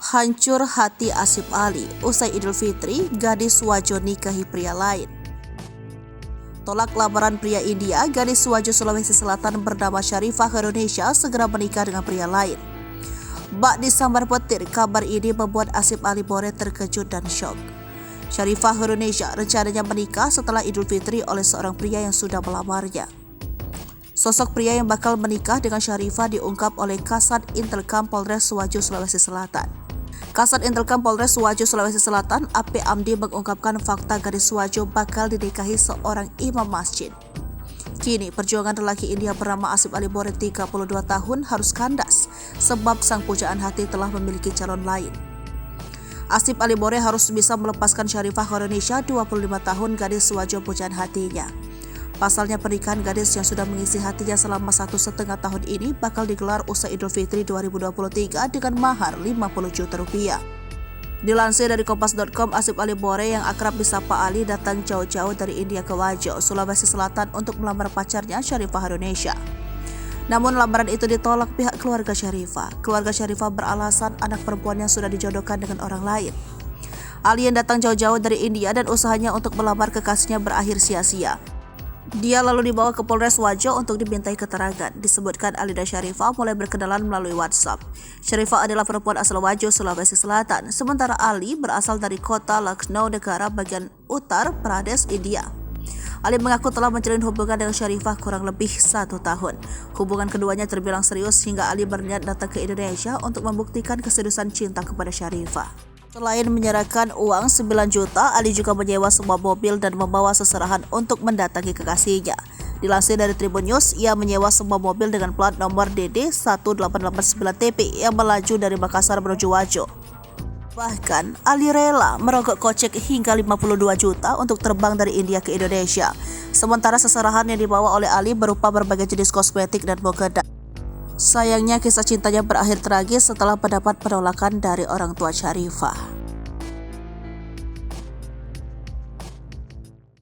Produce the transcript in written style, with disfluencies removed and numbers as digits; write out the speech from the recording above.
Hancur hati Asif Ali, usai Idul Fitri, gadis Wajo nikahi pria lain. Tolak lamaran pria India, gadis Wajo Sulawesi Selatan bernama Syarifah Indonesia segera menikah dengan pria lain. Bak disambar petir, kabar ini membuat Asif Ali Bore terkejut dan syok. Syarifah Indonesia rencananya menikah setelah Idul Fitri oleh seorang pria yang sudah melamarnya. Sosok pria yang bakal menikah dengan Syarifah diungkap oleh Kasat Intelkam Polres Wajo Sulawesi Selatan. Kasat Intelkam Polres Wajo Sulawesi Selatan, AP Amdi mengungkapkan fakta gadis Wajo bakal dinikahi seorang imam masjid. Kini perjuangan lelaki India bernama Asif Ali Bore 32 tahun harus kandas sebab sang pujaan hati telah memiliki calon lain. Asif Ali Bore harus bisa melepaskan Syarifah Indonesia 25 tahun gadis Wajo pujaan hatinya. Pasalnya pernikahan gadis yang sudah mengisi hatinya selama 1,5 tahun ini bakal digelar usai Idul Fitri 2023 dengan mahar 50 juta rupiah. Dilansir dari Kompas.com, Asif Ali Bore yang akrab disapa Ali datang jauh-jauh dari India ke Wajo, Sulawesi Selatan untuk melamar pacarnya Syarifah Indonesia. Namun lamaran itu ditolak pihak keluarga Syarifah. Keluarga Syarifah beralasan anak perempuannya sudah dijodohkan dengan orang lain. Ali yang datang jauh-jauh dari India dan usahanya untuk melamar kekasihnya berakhir sia-sia. Dia lalu dibawa ke Polres Wajo untuk dimintai keterangan. Disebutkan Ali dan Syarifah mulai berkenalan melalui WhatsApp. Syarifah adalah perempuan asal Wajo, Sulawesi Selatan, sementara Ali berasal dari kota Lucknow, negara bagian Uttar Pradesh, India. Ali mengaku telah menjalin hubungan dengan Syarifah kurang lebih 1 tahun. Hubungan keduanya terbilang serius hingga Ali berniat datang ke Indonesia untuk membuktikan keseriusan cinta kepada Syarifah. Selain menyerahkan uang 9 juta, Ali juga menyewa sebuah mobil dan membawa seserahan untuk mendatangi kekasihnya. Dilansir dari Tribun News, ia menyewa sebuah mobil dengan plat nomor DD 1889TP yang melaju dari Makassar menuju Wajo. Bahkan, Ali rela merogoh kocek hingga 52 juta untuk terbang dari India ke Indonesia. Sementara seserahan yang dibawa oleh Ali berupa berbagai jenis kosmetik dan mukena. Sayangnya kisah cintanya berakhir tragis setelah mendapat penolakan dari orang tua Syarifah.